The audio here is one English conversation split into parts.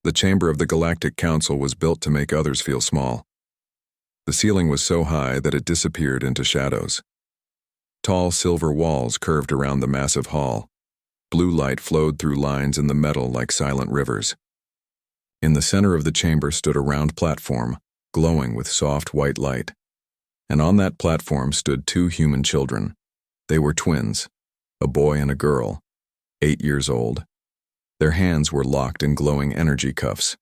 The chamber of the Galactic Council was built to make others feel small. The ceiling was so high that it disappeared into shadows. Tall silver walls curved around the massive hall. Blue light flowed through lines in the metal like silent rivers. In the center of the chamber stood a round platform, glowing with soft white light. And on that platform stood two human children. They were twins, a boy and a girl, 8 years old. Their hands were locked in glowing energy cuffs.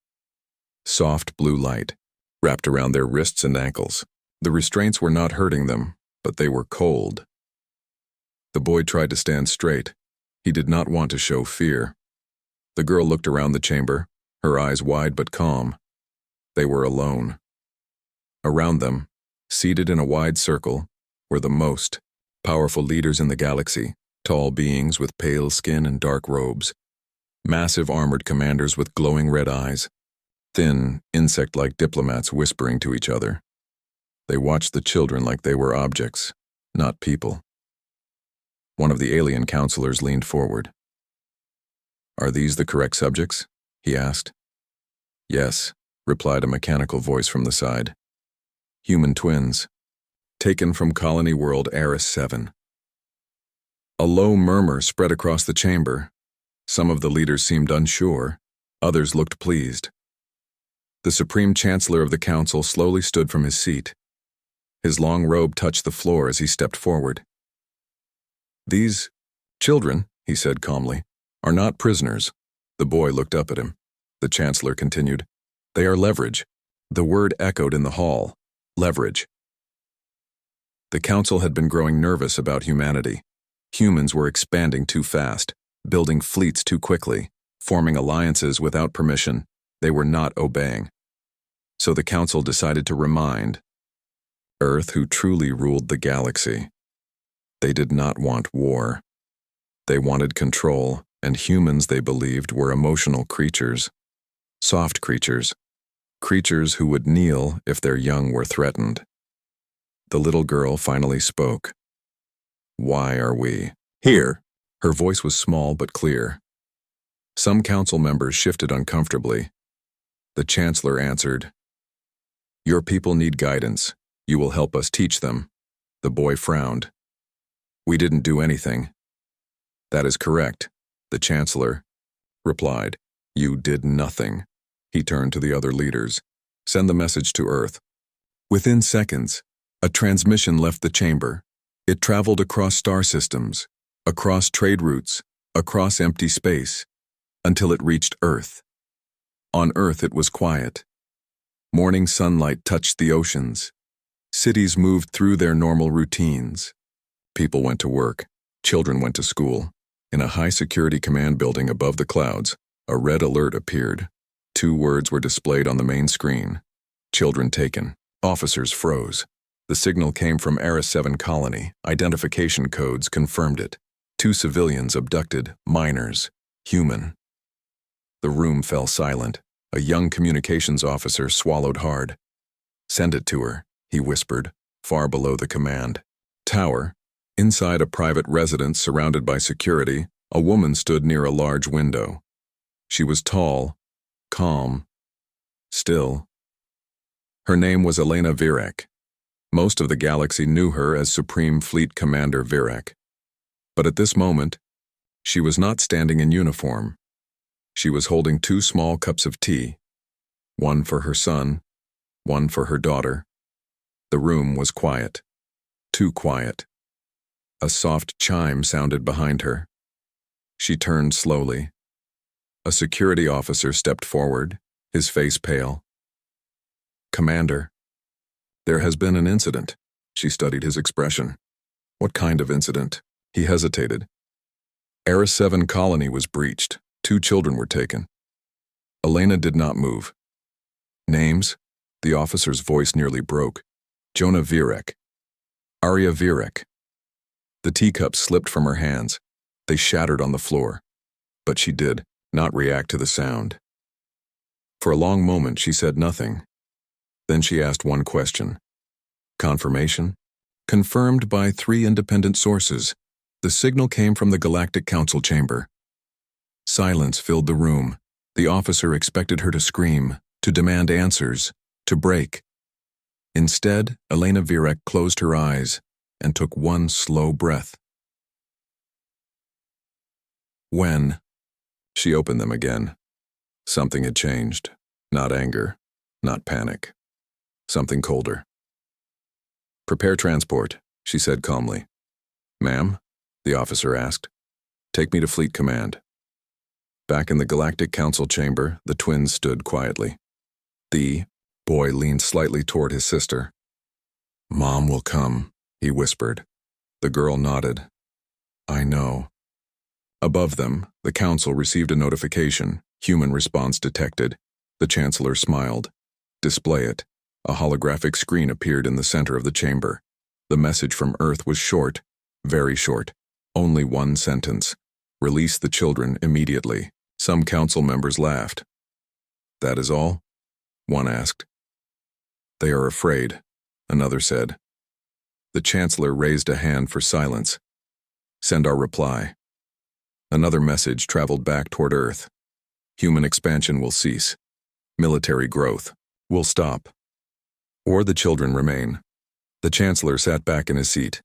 Soft blue light wrapped around their wrists and ankles. The restraints were not hurting them, but they were cold. The boy tried to stand straight. He did not want to show fear. The girl looked around the chamber, her eyes wide but calm. They were alone. Around them, seated in a wide circle, were the most powerful leaders in the galaxy, tall beings with pale skin and dark robes, massive armored commanders with glowing red eyes, thin, insect-like diplomats whispering to each other. They watched the children like they were objects, not people. One of the alien counselors leaned forward. "Are these the correct subjects?" he asked. "Yes," replied a mechanical voice from the side. "Human twins, taken from colony world Eris 7. A low murmur spread across the chamber. Some of the leaders seemed unsure, others looked pleased. The Supreme Chancellor of the Council slowly stood from his seat. His long robe touched the floor as he stepped forward. "These children," he said calmly, "are not prisoners." The boy looked up at him. The Chancellor continued, "They are leverage." The word echoed in the hall. Leverage. The Council had been growing nervous about humanity. Humans were expanding too fast, building fleets too quickly, forming alliances without permission. They were not obeying. So the Council decided to remind Earth who truly ruled the galaxy. They did not want war. They wanted control, and humans, they believed, were emotional creatures. Soft creatures. Creatures who would kneel if their young were threatened. The little girl finally spoke. "Why are we here?" Her voice was small but clear. Some council members shifted uncomfortably. The Chancellor answered, "Your people need guidance. You will help us teach them." The boy frowned. "We didn't do anything." "That is correct," the Chancellor replied. "You did nothing." He turned to the other leaders. "Send the message to Earth." Within seconds, a transmission left the chamber. It traveled across star systems, across trade routes, across empty space, until it reached Earth. On Earth it was quiet. Morning sunlight touched the oceans. Cities moved through their normal routines. People went to work. Children went to school. In a high-security command building above the clouds, a red alert appeared. 2 words were displayed on the main screen. "Children taken." Officers froze. The signal came from Eris 7 colony. Identification codes confirmed it. 2 civilians abducted, minors, human. The room fell silent. A young communications officer swallowed hard. "Send it to her," he whispered, far below the command tower. Inside a private residence surrounded by security, a woman stood near a large window. She was tall, calm, still. Her name was Elena Virek. Most of the galaxy knew her as Supreme Fleet Commander Virek. But at this moment, she was not standing in uniform. She was holding 2 small cups of tea, one for her son, one for her daughter. The room was quiet, too quiet. A soft chime sounded behind her. She turned slowly. A security officer stepped forward, his face pale. "Commander, there has been an incident." She studied his expression. "What kind of incident?" He hesitated. "Eris 7 colony was breached. 2 children were taken." Elena did not move. "Names?" The officer's voice nearly broke. "Jonah Virek. Arya Virek." The teacups slipped from her hands. They shattered on the floor. But she did not react to the sound. For a long moment she said nothing. Then she asked one question. "Confirmation?" "Confirmed by 3 independent sources. The signal came from the Galactic Council chamber." Silence filled the room. The officer expected her to scream, to demand answers, to break. Instead, Elena Virek closed her eyes and took one slow breath. When she opened them again, something had changed. Not anger, not panic. Something colder. "Prepare transport," she said calmly. "Ma'am?" the officer asked. "Take me to Fleet Command." Back in the Galactic Council chamber, the twins stood quietly. The boy leaned slightly toward his sister. "Mom will come," he whispered. The girl nodded. "I know." Above them, the Council received a notification. Human response detected. The Chancellor smiled. "Display it." A holographic screen appeared in the center of the chamber. The message from Earth was short, very short. Only one sentence. "Release the children immediately." Some council members laughed. "That is all?" one asked. "They are afraid," another said. The Chancellor raised a hand for silence. "Send our reply." Another message traveled back toward Earth. Human expansion will cease. Military growth will stop. Or the children remain. The Chancellor sat back in his seat.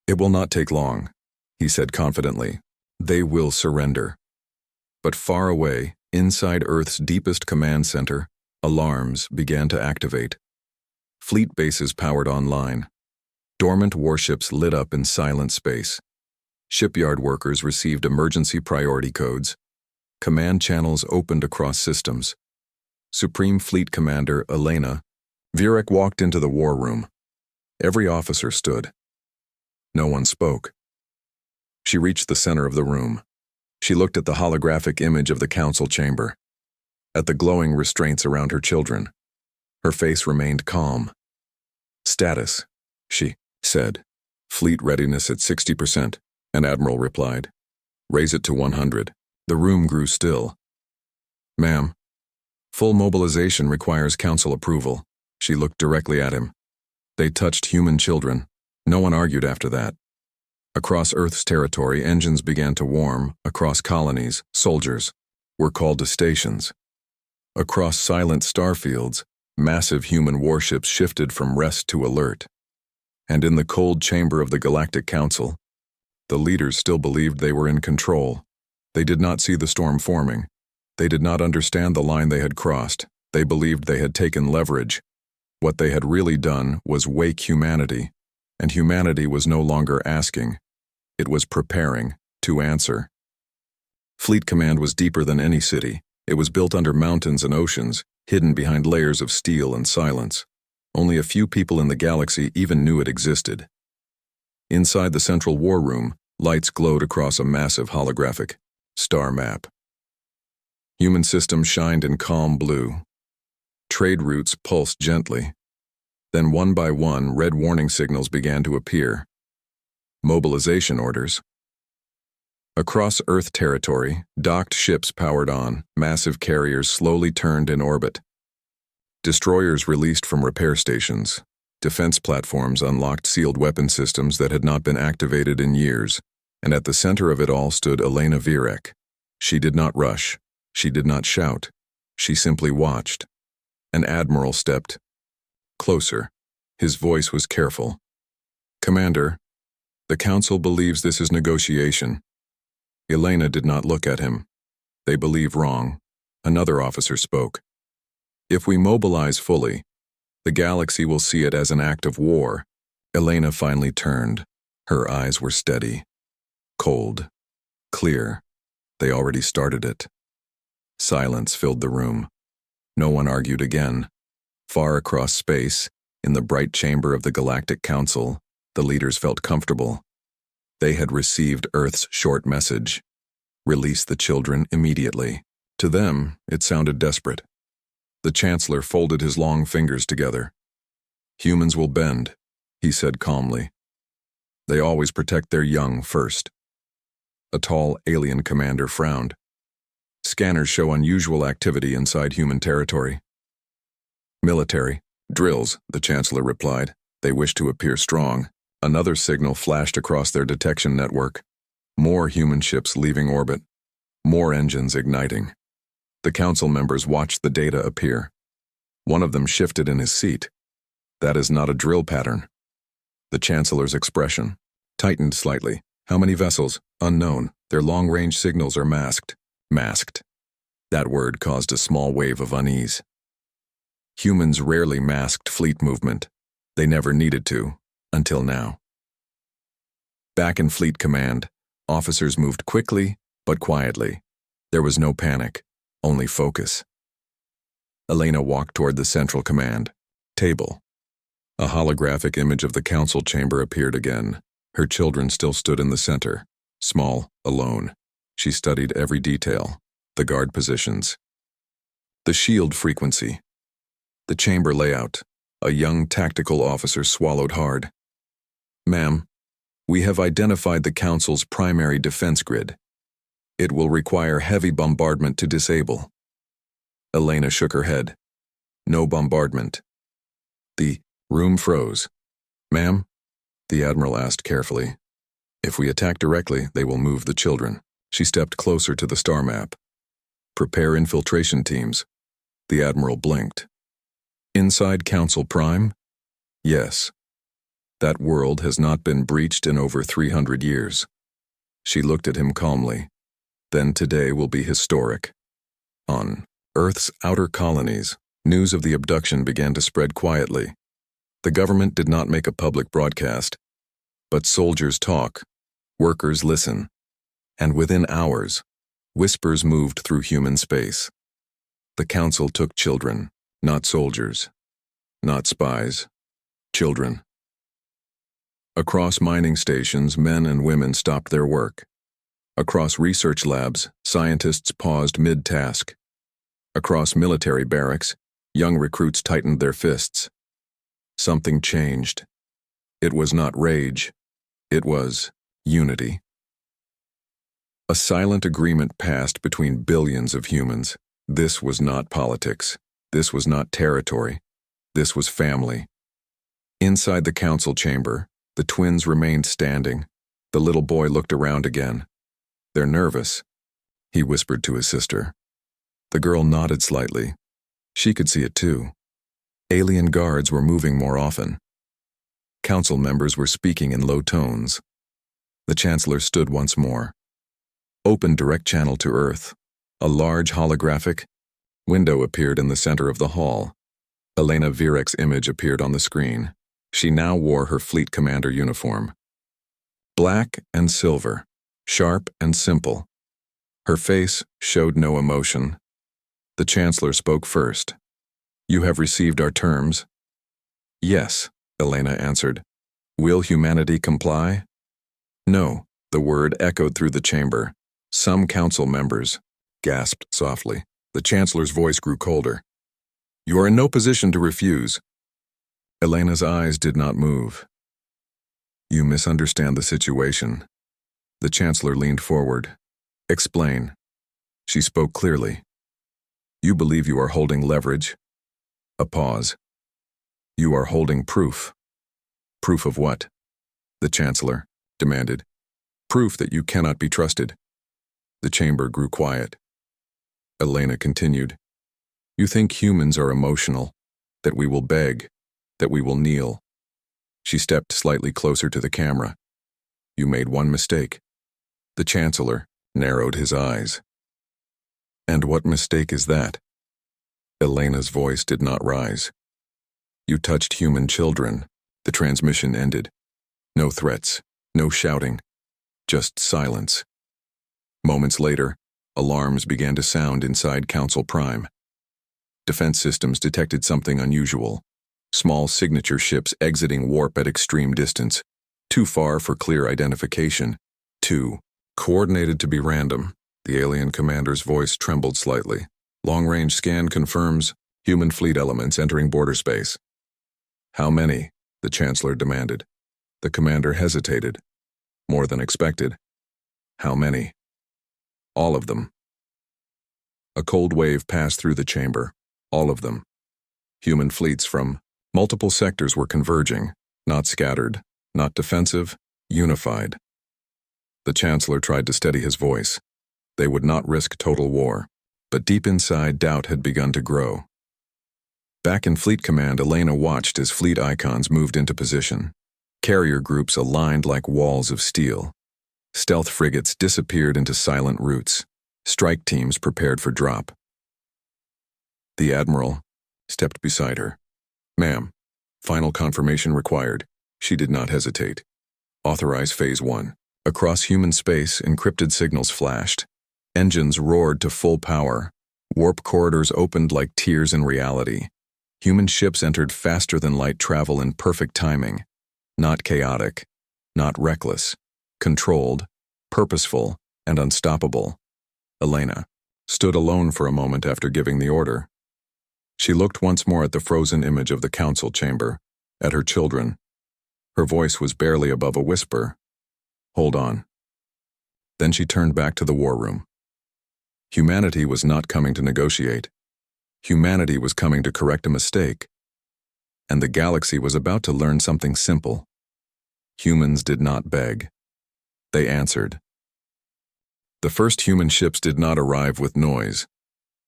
"It will not take long," he said confidently. "They will surrender." But far away, inside Earth's deepest command center, alarms began to activate. Fleet bases powered online. Dormant warships lit up in silent space. Shipyard workers received emergency priority codes. Command channels opened across systems. Supreme Fleet Commander Elena Virek walked into the war room. Every officer stood. No one spoke. She reached the center of the room. She looked at the holographic image of the council chamber, at the glowing restraints around her children. Her face remained calm. "Status," she said. "Fleet readiness at 60%, an admiral replied. "Raise it to 100. The room grew still. "Ma'am, full mobilization requires council approval." She looked directly at him. They touched human children. No one argued after that. Across Earth's territory, engines began to warm. Across colonies, soldiers were called to stations. Across silent starfields, massive human warships shifted from rest to alert. And in the cold chamber of the Galactic Council, the leaders still believed they were in control. They did not see the storm forming. They did not understand the line they had crossed. They believed they had taken leverage. What they had really done was wake humanity, and humanity was no longer asking. It was preparing to answer. Fleet Command was deeper than any city. It was built under mountains and oceans, hidden behind layers of steel and silence. Only a few people in the galaxy even knew it existed. Inside the central war room, lights glowed across a massive holographic star map. Human systems shined in calm blue. Trade routes pulsed gently. Then one by one, red warning signals began to appear. Mobilization orders. Across Earth territory, docked ships powered on, massive carriers slowly turned in orbit. Destroyers released from repair stations. Defense platforms unlocked sealed weapon systems that had not been activated in years, and at the center of it all stood Elena Virek. She did not rush. She did not shout. She simply watched. An admiral stepped closer. His voice was careful. "Commander, the Council believes this is negotiation." Elena did not look at him. "They believe wrong." Another officer spoke. "If we mobilize fully, the galaxy will see it as an act of war." Elena finally turned. Her eyes were steady, cold, clear. They already started it. Silence filled the room. No one argued again. Far across space, in the bright chamber of the Galactic Council, the leaders felt comfortable. They had received Earth's short message. Release the children immediately. To them, it sounded desperate. The Chancellor folded his long fingers together. "Humans will bend," he said calmly. "They always protect their young first." A tall alien commander frowned. "Scanners show unusual activity inside human territory." "Military drills," the Chancellor replied. "They wish to appear strong." Another signal flashed across their detection network. More human ships leaving orbit. More engines igniting. The council members watched the data appear. One of them shifted in his seat. That is not a drill pattern. The Chancellor's expression tightened slightly. How many vessels? Unknown. Their long-range signals are masked. Masked. That word caused a small wave of unease. Humans rarely masked fleet movement. They never needed to, until now. Back in Fleet Command, officers moved quickly, but quietly. There was no panic, only focus. Elena walked toward the Central Command table. A holographic image of the council chamber appeared again. Her children still stood in the center, small, alone. She studied every detail, the guard positions, the shield frequency, the chamber layout. A young tactical officer swallowed hard. Ma'am, we have identified the council's primary defense grid. It will require heavy bombardment to disable. Elena shook her head. No bombardment. The room froze. Ma'am? The Admiral asked carefully. If we attack directly, they will move the children. She stepped closer to the star map. Prepare infiltration teams. The Admiral blinked. Inside Council Prime? Yes. That world has not been breached in over 300 years. She looked at him calmly. Then today will be historic. On Earth's outer colonies, news of the abduction began to spread quietly. The government did not make a public broadcast, but soldiers talk, workers listen, and within hours, whispers moved through human space. The council took children, not soldiers, not spies, children. Across mining stations, men and women stopped their work. Across research labs, scientists paused mid-task. Across military barracks, young recruits tightened their fists. Something changed. It was not rage. It was unity. A silent agreement passed between billions of humans. This was not politics. This was not territory. This was family. Inside the council chamber, the twins remained standing. The little boy looked around again. They're nervous, he whispered to his sister. The girl nodded slightly. She could see it too. Alien guards were moving more often. Council members were speaking in low tones. The Chancellor stood once more. Open direct channel to Earth. A large holographic window appeared in the center of the hall. Elena Virek's image appeared on the screen. She now wore her fleet commander uniform. Black and silver, sharp and simple. Her face showed no emotion. The Chancellor spoke first. You have received our terms? Yes, Elena answered. Will humanity comply? No, the word echoed through the chamber. Some council members gasped softly. The Chancellor's voice grew colder. You are in no position to refuse. Elena's eyes did not move. You misunderstand the situation. The Chancellor leaned forward. Explain. She spoke clearly. You believe you are holding leverage? A pause. You are holding proof. Proof of what? The Chancellor demanded. Proof that you cannot be trusted. The chamber grew quiet. Elena continued. You think humans are emotional, that we will beg, that we will kneel. She stepped slightly closer to the camera. You made one mistake. The Chancellor narrowed his eyes. And what mistake is that? Elena's voice did not rise. You touched human children. The transmission ended. No threats, no shouting, just silence. Moments later, alarms began to sound inside Council Prime. Defense systems detected something unusual. Small signature ships exiting warp at extreme distance, too far for clear identification, too coordinated to be random. The alien commander's voice trembled slightly. Long-range scan confirms human fleet elements entering border space. How many? The Chancellor demanded. The commander hesitated. More than expected. How many? All of them. A cold wave passed through the chamber. All of them. Human fleets from multiple sectors were converging, not scattered, not defensive, unified. The Chancellor tried to steady his voice. They would not risk total war. But deep inside, doubt had begun to grow. Back in Fleet Command, Elena watched as fleet icons moved into position. Carrier groups aligned like walls of steel. Stealth frigates disappeared into silent routes. Strike teams prepared for drop. The Admiral stepped beside her. "Ma'am, final confirmation required." She did not hesitate. "Authorize Phase 1. Across human space, encrypted signals flashed. Engines roared to full power. Warp corridors opened like tears in reality. Human ships entered faster than light travel in perfect timing. Not chaotic, not reckless. Controlled, purposeful, and unstoppable. Elena stood alone for a moment after giving the order. She looked once more at the frozen image of the council chamber, at her children. Her voice was barely above a whisper. "Hold on." Then she turned back to the war room. Humanity was not coming to negotiate. Humanity was coming to correct a mistake. And the galaxy was about to learn something simple. Humans did not beg. They answered. The first human ships did not arrive with noise.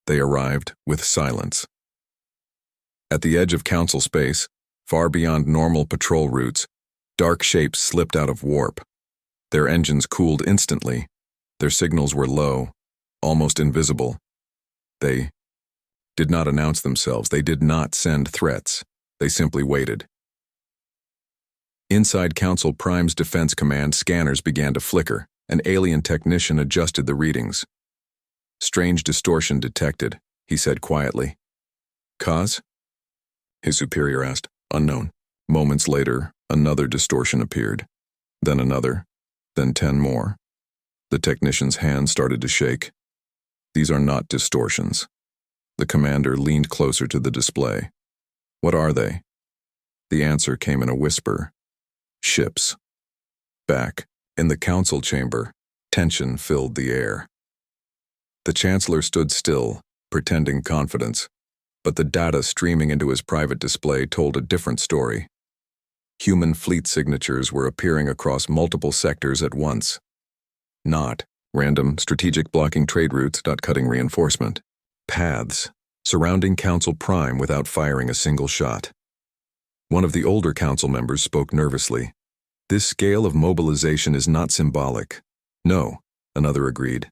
They arrived with silence. At the edge of council space, far beyond normal patrol routes, dark shapes slipped out of warp. Their engines cooled instantly. Their signals were low, almost invisible. They did not announce themselves. They did not send threats. They simply waited. Inside Council Prime's Defense Command, scanners began to flicker. An alien technician adjusted the readings. "Strange distortion detected," he said quietly. "Cause?" his superior asked. "Unknown." Moments later, another distortion appeared. Then another. Then 10 more. The technician's hand started to shake. "These are not distortions." The commander leaned closer to the display. "What are they?" The answer came in a whisper. "Ships." Back, in the council chamber, tension filled the air. The Chancellor stood still, pretending confidence, but the data streaming into his private display told a different story. Human fleet signatures were appearing across multiple sectors at once. Not random strategic blocking trade routes, cutting reinforcement. Paths, surrounding Council Prime without firing a single shot. One of the older council members spoke nervously. "This scale of mobilization is not symbolic." "No," another agreed.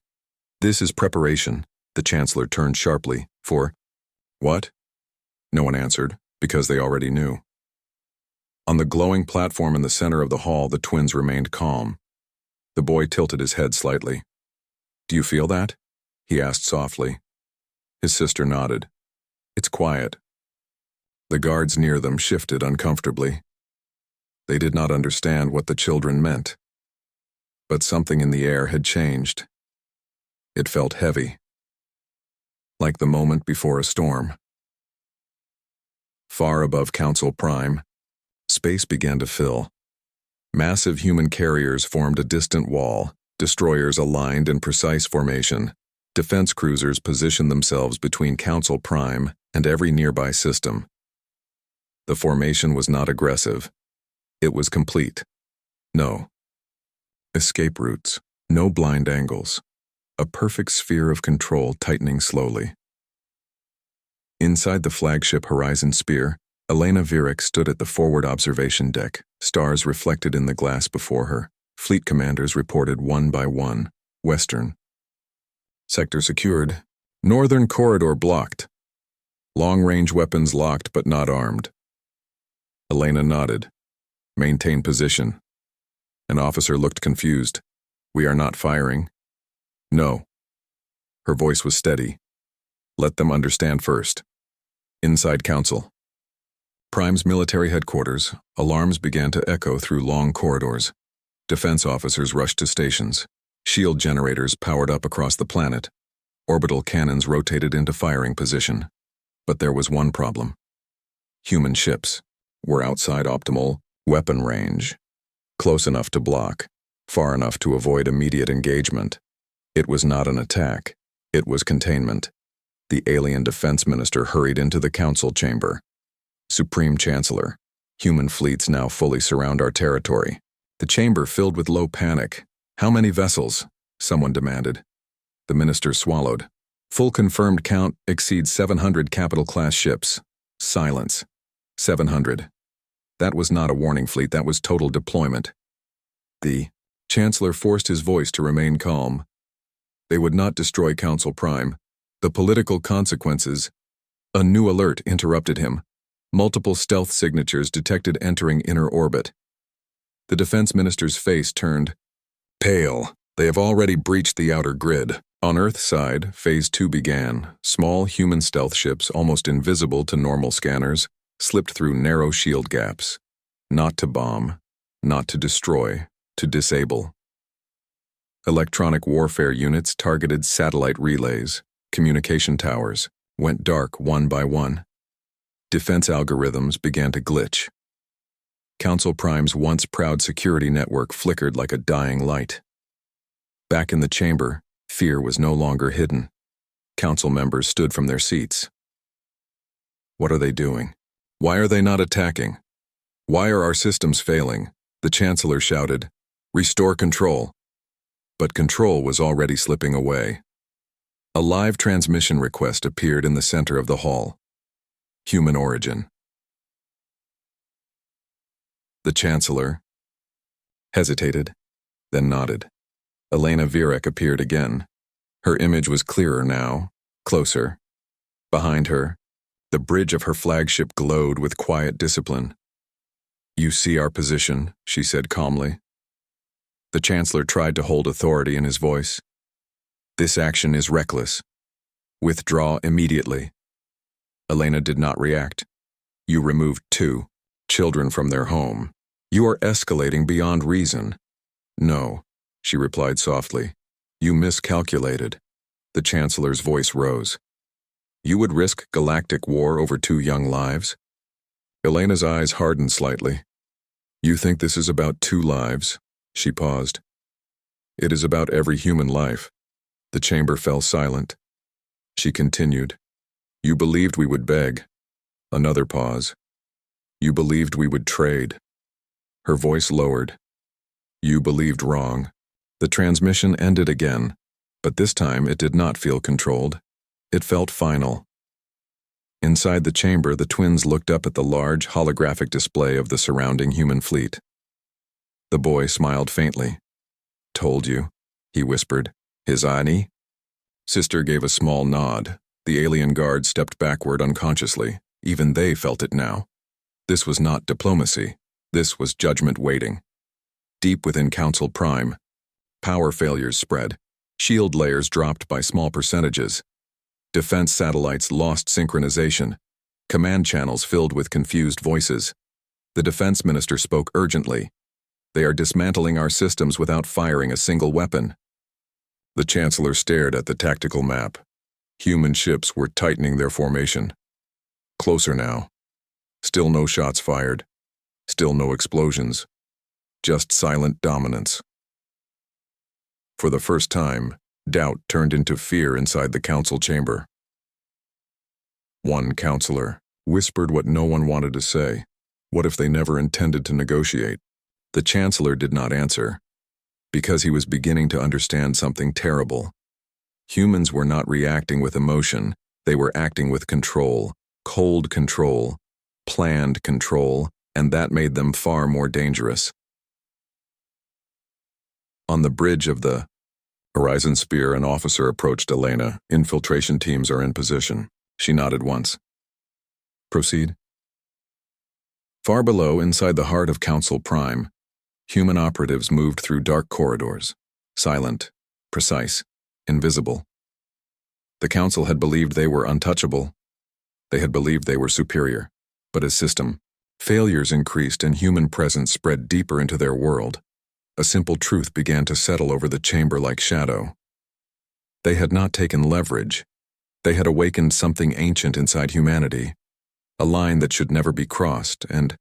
"This is preparation." The Chancellor turned sharply. "For what?" No one answered, because they already knew. On the glowing platform in the center of the hall, the twins remained calm. The boy tilted his head slightly. "Do you feel that?" he asked softly. His sister nodded. "It's quiet." The guards near them shifted uncomfortably. They did not understand what the children meant. But something in the air had changed. It felt heavy. Like the moment before a storm. Far above Council Prime, space began to fill. Massive human carriers formed a distant wall, destroyers aligned in precise formation. Defense cruisers positioned themselves between Council Prime and every nearby system. The formation was not aggressive. It was complete. No escape routes, no blind angles. A perfect sphere of control tightening slowly. Inside the flagship Horizon Spear, Elena Virik stood at the forward observation deck, stars reflected in the glass before her. Fleet commanders reported one by one. Western sector secured. Northern corridor blocked. Long-range weapons locked but not armed. Elena nodded. "Maintain position." An officer looked confused. "We are not firing." "No." Her voice was steady. "Let them understand first." Inside Council Prime's military headquarters, alarms began to echo through long corridors. Defense officers rushed to stations. Shield generators powered up across the planet. Orbital cannons rotated into firing position. But there was one problem. Human ships were outside optimal weapon range. Close enough to block, far enough to avoid immediate engagement. It was not an attack. It was containment. The alien defense minister hurried into the council chamber. "Supreme Chancellor, human fleets now fully surround our territory." The chamber filled with low panic. "How many vessels?" someone demanded. The minister swallowed. Full confirmed count exceeds 700 capital-class ships. Silence. 700. That was not a warning fleet, that was total deployment. The Chancellor forced his voice to remain calm. They would not destroy Council Prime. The political consequences. A new alert interrupted him. Multiple stealth signatures detected entering inner orbit. The defense minister's face turned pale. They have already breached the outer grid. On Earth's side, Phase 2 began. Small human stealth ships, almost invisible to normal scanners, slipped through narrow shield gaps. Not to bomb, not to destroy, to disable. Electronic warfare units targeted satellite relays, communication towers, went dark one by one. Defense algorithms began to glitch. Council Prime's once proud security network flickered like a dying light. Back in the chamber, fear was no longer hidden. Council members stood from their seats. What are they doing? Why are they not attacking? Why are our systems failing? The Chancellor shouted, "Restore control." But control was already slipping away. A live transmission request appeared in the center of the hall. Human origin. The Chancellor hesitated, then nodded. Elena Virek appeared again. Her image was clearer now, closer. Behind her, the bridge of her flagship glowed with quiet discipline. "You see our position," she said calmly. The Chancellor tried to hold authority in his voice. "This action is reckless. Withdraw immediately." Elena did not react. "You removed 2 children from their home. You are escalating beyond reason." "No," she replied softly. "You miscalculated." The Chancellor's voice rose. "You would risk galactic war over 2 young lives?" Elena's eyes hardened slightly. "You think this is about 2 lives?" She paused. "It is about every human life." The chamber fell silent. She continued. "You believed we would beg." Another pause. "You believed we would trade." Her voice lowered. "You believed wrong." The transmission ended again, but this time it did not feel controlled. It felt final. Inside the chamber, the twins looked up at the large, holographic display of the surrounding human fleet. The boy smiled faintly. "Told you," he whispered. "His Ani?" Sister gave a small nod. The alien guard stepped backward unconsciously. Even they felt it now. This was not diplomacy. This was judgment waiting. Deep within Council Prime, power failures spread. Shield layers dropped by small percentages. Defense satellites lost synchronization. Command channels filled with confused voices. The defense minister spoke urgently. "They are dismantling our systems without firing a single weapon." The Chancellor stared at the tactical map. Human ships were tightening their formation. Closer now. Still no shots fired. Still no explosions. Just silent dominance. For the first time, doubt turned into fear inside the council chamber. One counselor whispered what no one wanted to say. What if they never intended to negotiate? The Chancellor did not answer, because he was beginning to understand something terrible. Humans were not reacting with emotion, they were acting with control, cold control, planned control, and that made them far more dangerous. On the bridge of the Horizon Sphere, an officer approached Elena. "Infiltration teams are in position." She nodded once. "Proceed." Far below, inside the heart of Council Prime, human operatives moved through dark corridors, silent, precise, invisible. The Council had believed they were untouchable. They had believed they were superior. But as system, failures increased and human presence spread deeper into their world. A simple truth began to settle over the chamber like shadow. They had not taken leverage. They had awakened something ancient inside humanity, a line that should never be crossed, and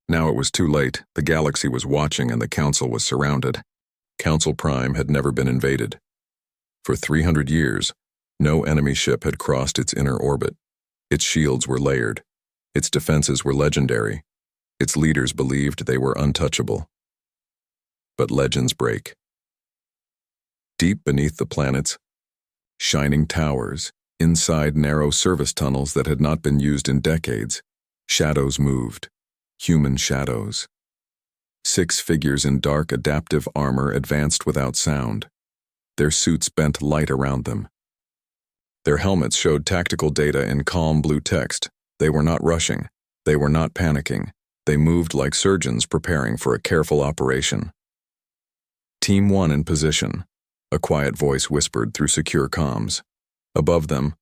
now it was too late. The galaxy was watching and the Council was surrounded. Council Prime had never been invaded. For 300 years, no enemy ship had crossed its inner orbit. Its shields were layered. Its defenses were legendary. Its leaders believed they were untouchable. But legends break. Deep beneath the planets, Shining towers, inside narrow service tunnels that had not been used in decades. Shadows moved. Human shadows. 6 figures in dark adaptive armor advanced without sound. Their suits bent light around them. Their helmets showed tactical data in calm blue text. They were not rushing. They were not panicking. They moved like surgeons preparing for a careful operation. Team 1 in position. A quiet voice whispered through secure comms. Above them,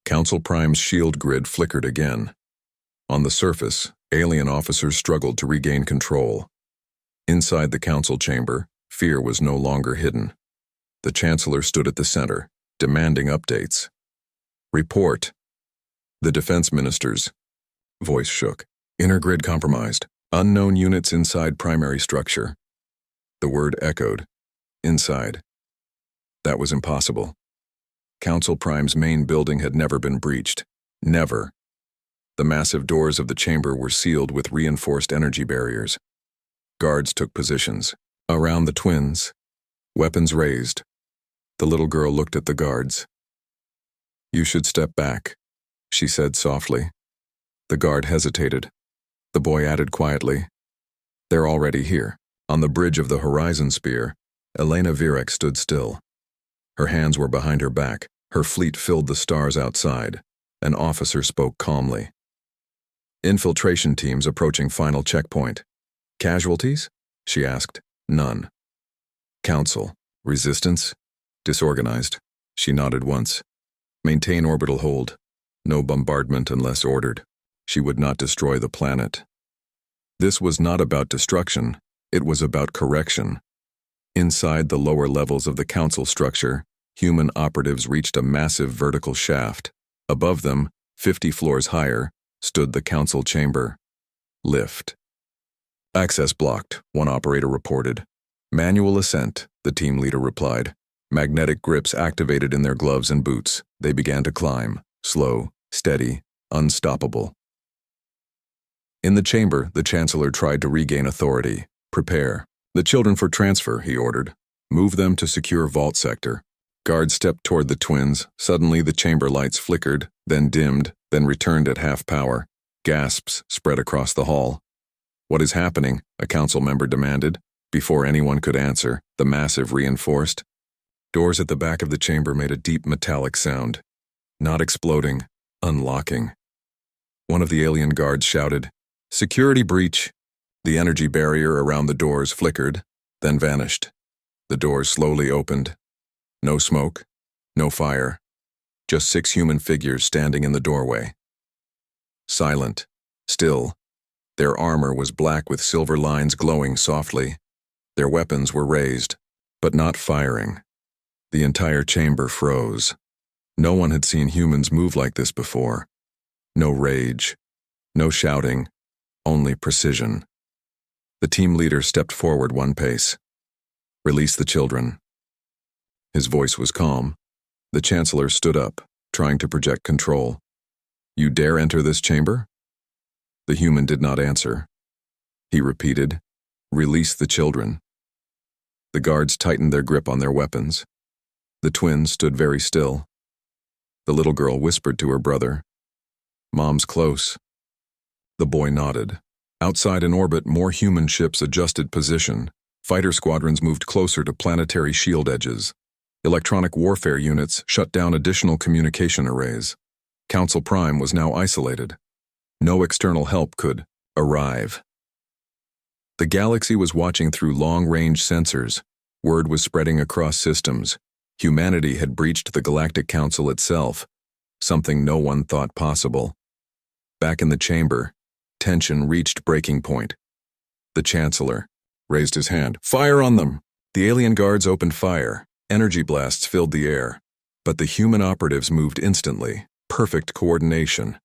Council Prime's shield grid flickered again. On the surface, alien officers struggled to regain control. Inside the council chamber, fear was no longer hidden. The Chancellor stood at the center, demanding updates. Report. The Defense Minister's voice shook. Inner grid compromised. Unknown units inside primary structure. The word echoed. Inside. That was impossible. Council Prime's main building had never been breached. Never. The massive doors of the chamber were sealed with reinforced energy barriers. Guards took positions. Around the twins. Weapons raised. The little girl looked at the guards. "You should step back," she said softly. The guard hesitated. The boy added quietly, "They're already here." On the bridge of the Horizon Spear, Elena Virek stood still. Her hands were behind her back. Her fleet filled the stars outside. An officer spoke calmly. "Infiltration teams approaching final checkpoint. Casualties?" she asked. "None." "Council. Resistance? Disorganized." She nodded once. "Maintain orbital hold. No bombardment unless ordered." She would not destroy the planet. This was not about destruction. It was about correction. Inside the lower levels of the council structure, human operatives reached a massive vertical shaft. Above them, 50 floors higher, stood the council chamber. Lift. "Access blocked," one operator reported. "Manual ascent," the team leader replied. Magnetic grips activated in their gloves and boots. They began to climb, slow, steady, unstoppable. In the chamber, the Chancellor tried to regain authority. "Prepare. The children for transfer," he ordered. "Move them to secure vault sector." Guards stepped toward the twins. Suddenly the chamber lights flickered, then dimmed, then returned at half power. Gasps spread across the hall. "What is happening?" a council member demanded. Before anyone could answer, the massive reinforced. Doors at the back of the chamber made a deep metallic sound. Not exploding, unlocking. One of the alien guards shouted, "Security breach!" The energy barrier around the doors flickered, then vanished. The doors slowly opened. No smoke, no fire. Just 6 human figures standing in the doorway. Silent, still. Their armor was black with silver lines glowing softly. Their weapons were raised, but not firing. The entire chamber froze. No one had seen humans move like this before. No rage, no shouting, only precision. The team leader stepped forward 1 pace. "Release the children." His voice was calm. The Chancellor stood up, trying to project control. "You dare enter this chamber?" The human did not answer. He repeated, "Release the children." The guards tightened their grip on their weapons. The twins stood very still. The little girl whispered to her brother, "Mom's close." The boy nodded. Outside in orbit, more human ships adjusted position. Fighter squadrons moved closer to planetary shield edges. Electronic warfare units shut down additional communication arrays. Council Prime was now isolated. No external help could arrive. The galaxy was watching through long-range sensors. Word was spreading across systems. Humanity had breached the Galactic Council itself, something no one thought possible. Back in the chamber, tension reached breaking point. The Chancellor raised his hand. "Fire on them!" The alien guards opened fire. Energy blasts filled the air. But the human operatives moved instantly. Perfect coordination.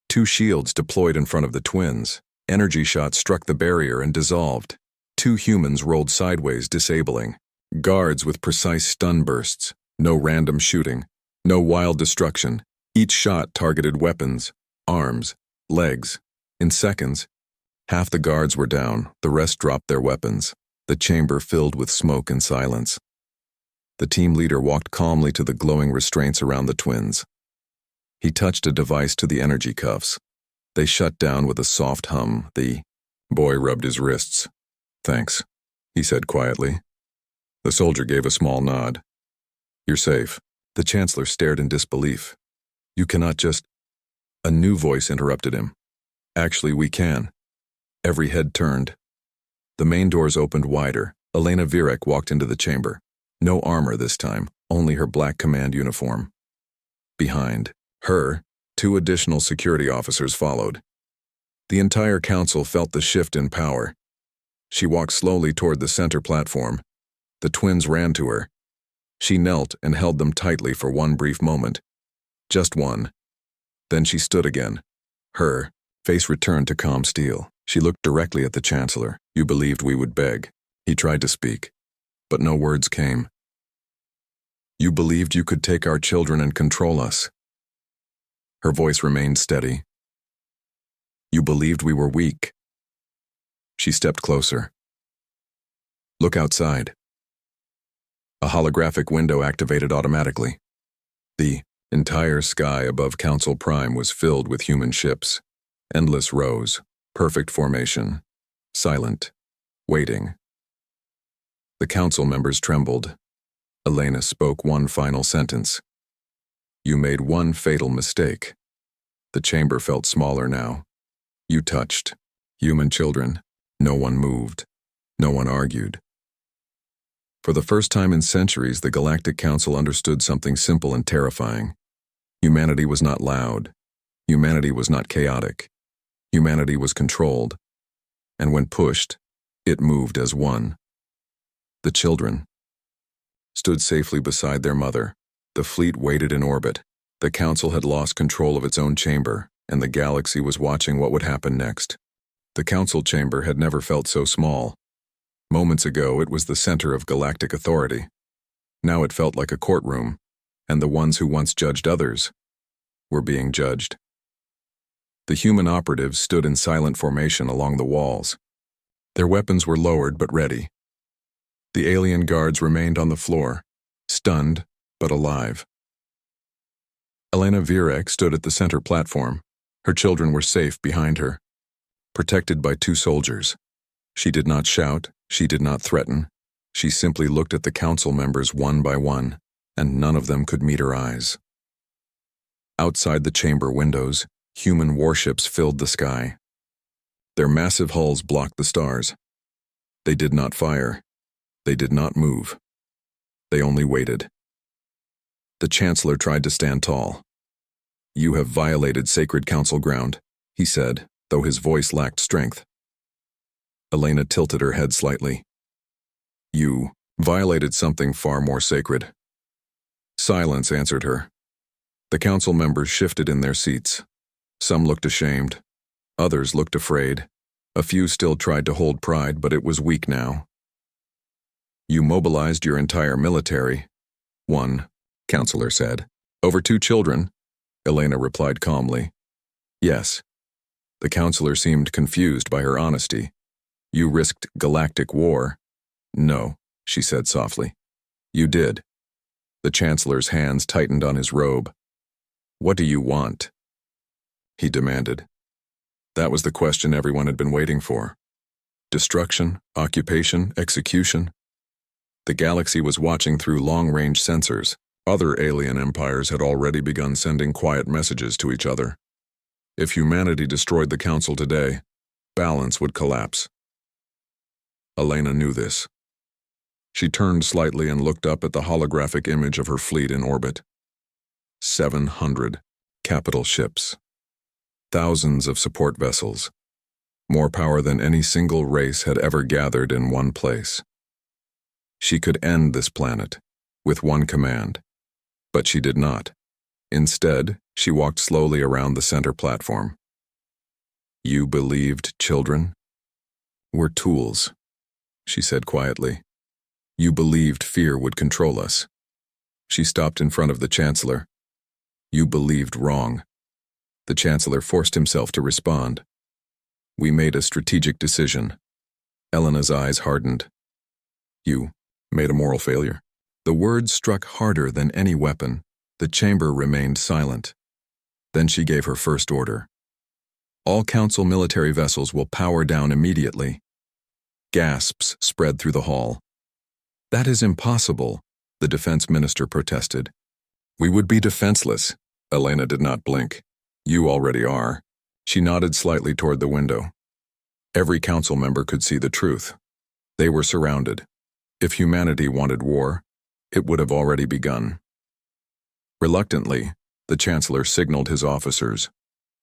2 shields deployed in front of the twins. Energy shots struck the barrier and dissolved. 2 humans rolled sideways, disabling. Guards with precise stun bursts. No random shooting. No wild destruction. Each shot targeted weapons, arms, legs. In seconds, half the guards were down. The rest dropped their weapons. The chamber filled with smoke and silence. The team leader walked calmly to the glowing restraints around the twins. He touched a device to the energy cuffs. They shut down with a soft hum. The boy rubbed his wrists. "Thanks," he said quietly. The soldier gave a small nod. "You're safe." The chancellor stared in disbelief. "You cannot just—" A new voice interrupted him. "Actually, we can." Every head turned. The main doors opened wider. Elena Virek walked into the chamber. No armor this time, only her black command uniform. Behind her, 2 additional security officers followed. The entire council felt the shift in power. She walked slowly toward the center platform. The twins ran to her. She knelt and held them tightly for one brief moment. Just one. Then she stood again. Her face returned to calm steel. She looked directly at the chancellor. "You believed we would beg." He tried to speak, but no words came. "You believed you could take our children and control us." Her voice remained steady. "You believed we were weak." She stepped closer. "Look outside." A holographic window activated automatically. The entire sky above Council Prime was filled with human ships. Endless rows, perfect formation, silent, waiting. The council members trembled. Elena spoke one final sentence. "You made one fatal mistake." The chamber felt smaller now. You touched human children. No one moved. No one argued. For the first time in centuries, the Galactic Council understood something simple and terrifying. Humanity was not loud. Humanity was not chaotic. Humanity was controlled. And when pushed, it moved as one. The children stood safely beside their mother. The fleet waited in orbit. The council had lost control of its own chamber, and the galaxy was watching what would happen next. The council chamber had never felt so small. Moments ago, it was the center of galactic authority. Now it felt like a courtroom, and the ones who once judged others were being judged. The human operatives stood in silent formation along the walls. Their weapons were lowered but ready. The alien guards remained on the floor, stunned but alive. Elena Virek stood at the center platform. Her children were safe behind her, protected by 2 soldiers. She did not shout, she did not threaten. She simply looked at the council members one by one, and none of them could meet her eyes. Outside the chamber windows, human warships filled the sky. Their massive hulls blocked the stars. They did not fire. They did not move. They only waited. The chancellor tried to stand tall. "You have violated sacred council ground," he said, though his voice lacked strength. Elena tilted her head slightly. "You violated something far more sacred." Silence answered her. The council members shifted in their seats. Some looked ashamed. Others looked afraid. A few still tried to hold pride, but it was weak now. "You mobilized your entire military." "One," Counselor said. "Over 2 children?" Elena replied calmly. "Yes." The counselor seemed confused by her honesty. "You risked galactic war." "No," she said softly. "You did." The chancellor's hands tightened on his robe. "What do you want?" he demanded. That was the question everyone had been waiting for. Destruction, occupation, execution. The galaxy was watching through long-range sensors. Other alien empires had already begun sending quiet messages to each other. If humanity destroyed the council today, balance would collapse. Elena knew this. She turned slightly and looked up at the holographic image of her fleet in orbit. 700 capital ships. Thousands of support vessels. More power than any single race had ever gathered in one place. She could end this planet with one command. But she did not. Instead, she walked slowly around the center platform. "You believed children were tools," she said quietly. "You believed fear would control us." She stopped in front of the chancellor. "You believed wrong." The chancellor forced himself to respond. "We made a strategic decision." Elena's eyes hardened. "You made a moral failure." The words struck harder than any weapon. The chamber remained silent. Then she gave her first order. All Council military vessels will power down immediately. Gasps spread through the hall. That is impossible, the defense minister protested. We would be defenseless. Elena did not blink. You already are. She nodded slightly toward the window. Every council member could see the truth. They were surrounded. If humanity wanted war, it would have already begun. Reluctantly, the chancellor signaled his officers.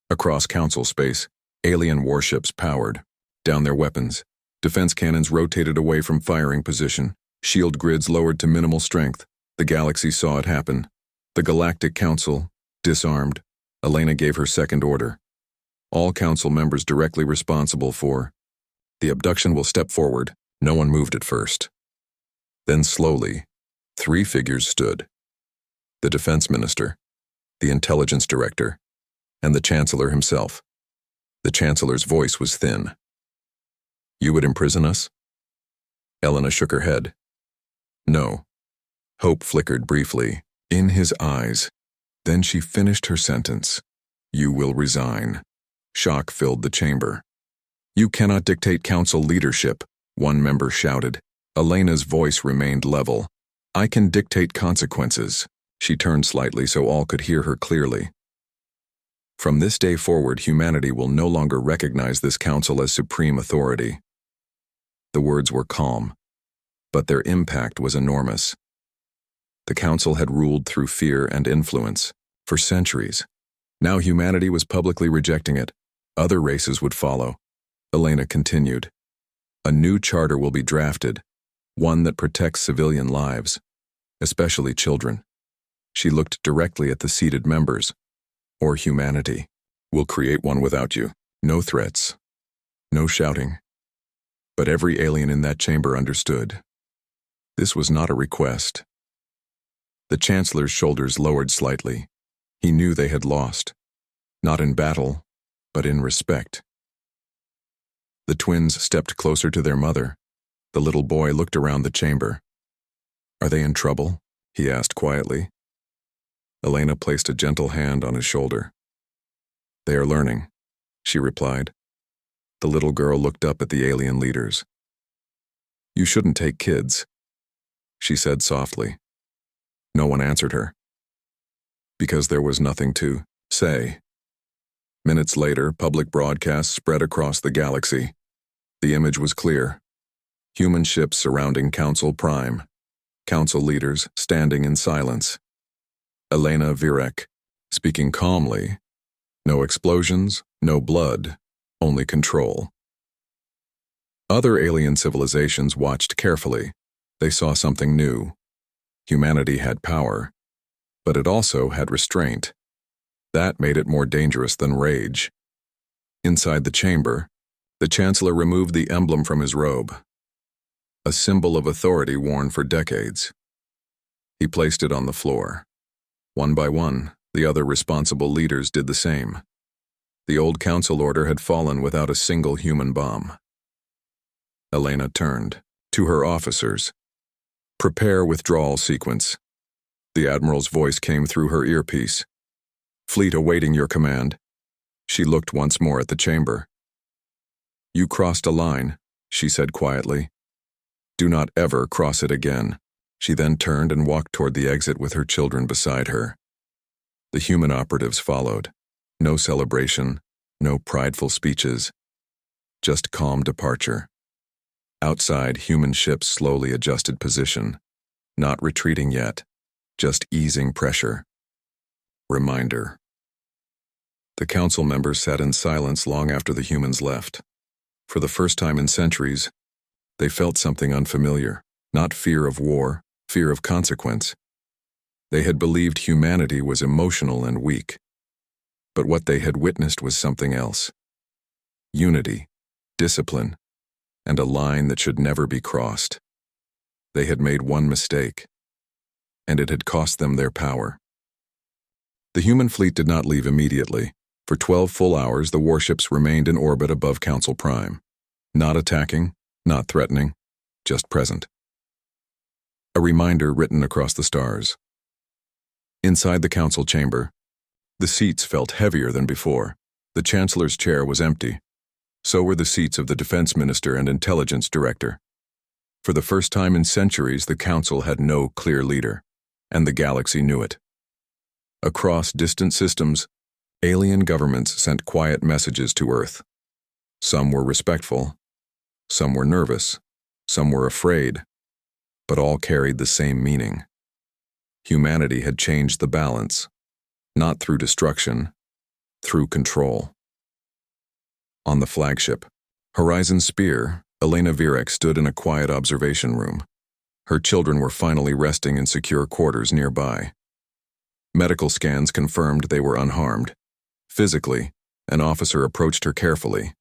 Across council space, alien warships powered. Down their weapons, defense cannons rotated away from firing position. Shield grids lowered to minimal strength. The galaxy saw it happen. The Galactic Council, disarmed. Elena gave her second order. All council members directly responsible for the abduction will step forward. No one moved at first. Then slowly, 3 figures stood. The defense minister, the intelligence director, and the chancellor himself. The chancellor's voice was thin. You would imprison us? Elena shook her head. No. Hope flickered briefly in his eyes. Then she finished her sentence. You will resign. Shock filled the chamber. You cannot dictate council leadership, one member shouted. Elena's voice remained level. I can dictate consequences. She turned slightly so all could hear her clearly. From this day forward, humanity will no longer recognize this council as supreme authority. The words were calm, but their impact was enormous. The council had ruled through fear and influence for centuries. Now humanity was publicly rejecting it. Other races would follow. Elena continued. A new charter will be drafted, one that protects civilian lives, especially children. She looked directly at the seated members. Or humanity. We'll create one without you. No threats. No shouting. But every alien in that chamber understood. This was not a request. The chancellor's shoulders lowered slightly. He knew they had lost. Not in battle, but in respect. The twins stepped closer to their mother. The little boy looked around the chamber. Are they in trouble? He asked quietly. Elena placed a gentle hand on his shoulder. They are learning, she replied. The little girl looked up at the alien leaders. You shouldn't take kids, she said softly. No one answered her. Because there was nothing to say. Minutes later, public broadcasts spread across the galaxy. The image was clear. Human ships surrounding Council Prime. Council leaders standing in silence. Elena Virek, speaking calmly. No explosions, no blood, only control. Other alien civilizations watched carefully. They saw something new. Humanity had power, but it also had restraint. That made it more dangerous than rage. Inside the chamber, the chancellor removed the emblem from his robe, a symbol of authority worn for decades. He placed it on the floor. One by one, the other responsible leaders did the same. The old council order had fallen without a single human bomb. Elena turned to her officers. Prepare withdrawal sequence. The admiral's voice came through her earpiece. Fleet awaiting your command. She looked once more at the chamber. You crossed a line, she said quietly. Do not ever cross it again. She then turned and walked toward the exit with her children beside her. The human operatives followed. No celebration, no prideful speeches. Just calm departure. Outside, human ships slowly adjusted position. Not retreating yet, just easing pressure. Reminder. The council members sat in silence long after the humans left. For the first time in centuries, they felt something unfamiliar. Not fear of war, fear of consequence. They had believed humanity was emotional and weak. But what they had witnessed was something else. Unity, discipline, and a line that should never be crossed. They had made one mistake, and it had cost them their power. The human fleet did not leave immediately. For 12 full hours, the warships remained in orbit above Council Prime. Not attacking, not threatening, just present. a reminder written across the stars. Inside the council chamber, the seats felt heavier than before. The chancellor's chair was empty. So were the seats of the defense minister and intelligence director. For the first time in centuries, the council had no clear leader, and the galaxy knew it. Across distant systems, alien governments sent quiet messages to Earth. Some were respectful, some were nervous, some were afraid, but all carried the same meaning. Humanity had changed the balance, not through destruction, through control. On the flagship, Horizon Spear, Elena Virek stood in a quiet observation room. Her children were finally resting in secure quarters nearby. Medical scans confirmed they were unharmed. Physically, an officer approached her carefully.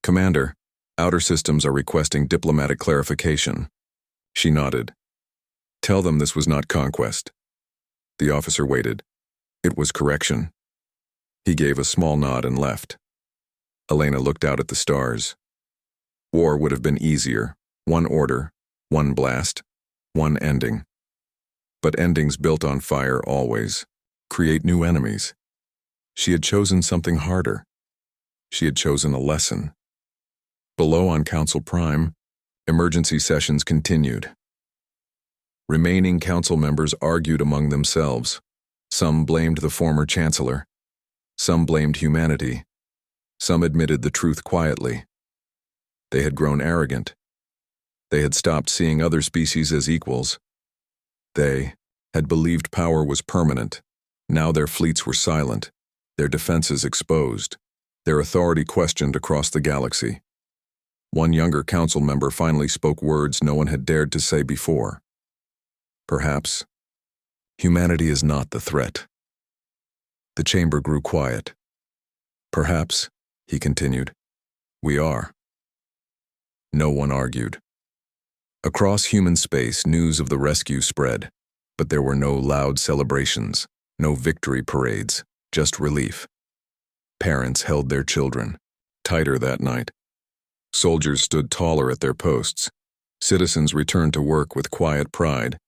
"Commander, outer systems are requesting diplomatic clarification." She nodded. "Tell them this was not conquest." The officer waited. It was correction. He gave a small nod and left. Elena looked out at the stars. War would have been easier. One order, one blast, one ending. But endings built on fire always create new enemies. She had chosen something harder. She had chosen a lesson. Below on Council Prime, emergency sessions continued. Remaining council members argued among themselves. Some blamed the former chancellor. Some blamed humanity. Some admitted the truth quietly. They had grown arrogant. They had stopped seeing other species as equals. They had believed power was permanent. Now their fleets were silent, their defenses exposed, their authority questioned across the galaxy. One younger council member finally spoke words no one had dared to say before. "Perhaps humanity is not the threat." The chamber grew quiet. "Perhaps," he continued, "we are." No one argued. Across human space, news of the rescue spread, but there were no loud celebrations, no victory parades, just relief. Parents held their children tighter that night. Soldiers stood taller at their posts. Citizens returned to work with quiet pride.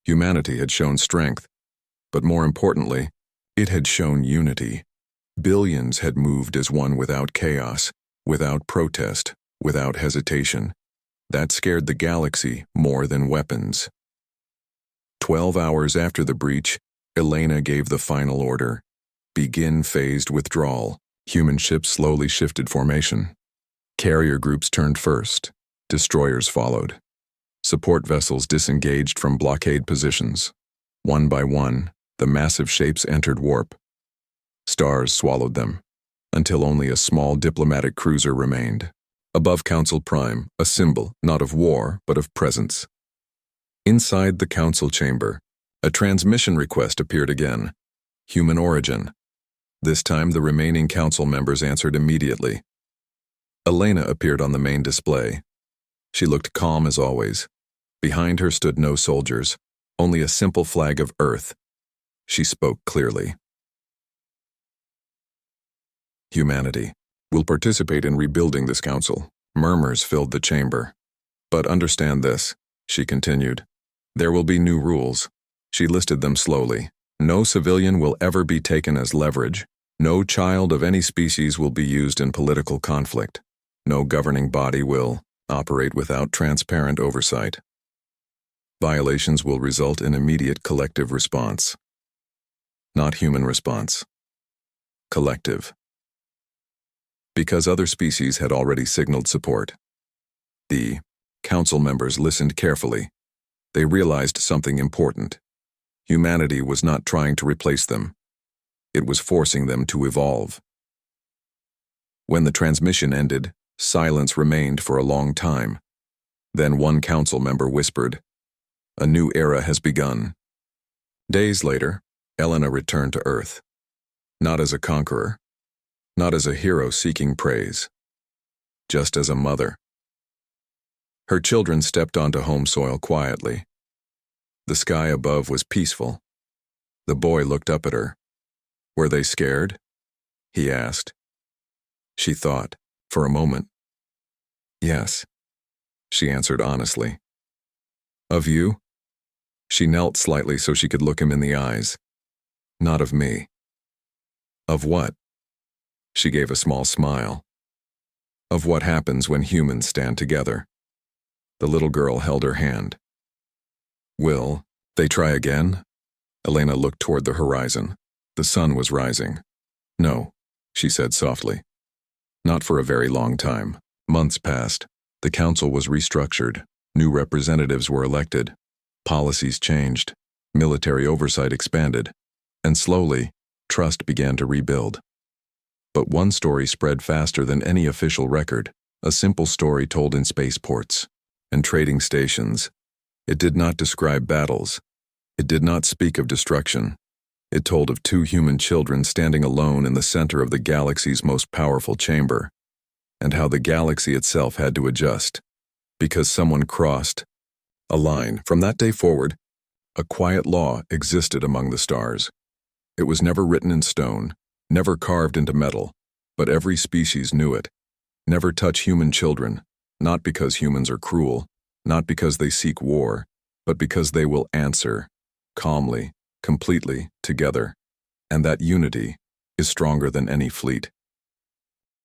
Humanity had shown strength, but more importantly, it had shown unity. Billions had moved as one without chaos, without protest, without hesitation. That scared the galaxy more than weapons. 12 hours after the breach, Elena gave the final order. Begin phased withdrawal. Human ships slowly shifted formation. Carrier groups turned first. Destroyers followed. Support vessels disengaged from blockade positions. One by one, the massive shapes entered warp. Stars swallowed them, until only a small diplomatic cruiser remained. Above Council Prime, a symbol, not of war, but of presence. Inside the council chamber, a transmission request appeared again. Human origin. This time the remaining council members answered immediately. Elena appeared on the main display. She looked calm as always. Behind her stood no soldiers, only a simple flag of Earth. She spoke clearly. "Humanity will participate in rebuilding this council." Murmurs filled the chamber. "But understand this," she continued. "There will be new rules." She listed them slowly. "No civilian will ever be taken as leverage. No child of any species will be used in political conflict. No governing body will operate without transparent oversight. Violations will result in immediate collective response. Not human response. Collective. Because other species had already signaled support. The council members listened carefully. They realized something important. Humanity was not trying to replace them. It was forcing them to evolve. When the transmission ended, silence remained for a long time. Then one council member whispered, "A new era has begun." Days later, Elena returned to Earth. Not as a conqueror, not as a hero seeking praise, just as a mother. Her children stepped onto home soil quietly. The sky above was peaceful. The boy looked up at her. "Were they scared?" he asked. She thought, for a moment. "Yes," she answered honestly. "Of you?" She knelt slightly so she could look him in the eyes. Not of me. Of what? She gave a small smile. Of what happens when humans stand together. The little girl held her hand. Will they try again? Elena looked toward the horizon. The sun was rising. No, she said softly. Not for a very long time. Months passed. The council was restructured. New representatives were elected. Policies changed. Military oversight expanded. And slowly, trust began to rebuild. But one story spread faster than any official record, a simple story told in spaceports and trading stations. It did not describe battles. It did not speak of destruction. It told of two human children standing alone in the center of the galaxy's most powerful chamber, and how the galaxy itself had to adjust, because someone crossed a line. From that day forward, a quiet law existed among the stars. It was never written in stone, never carved into metal, but every species knew it. Never touch human children, not because humans are cruel, not because they seek war, but because they will answer, calmly, completely, together. And that unity is stronger than any fleet.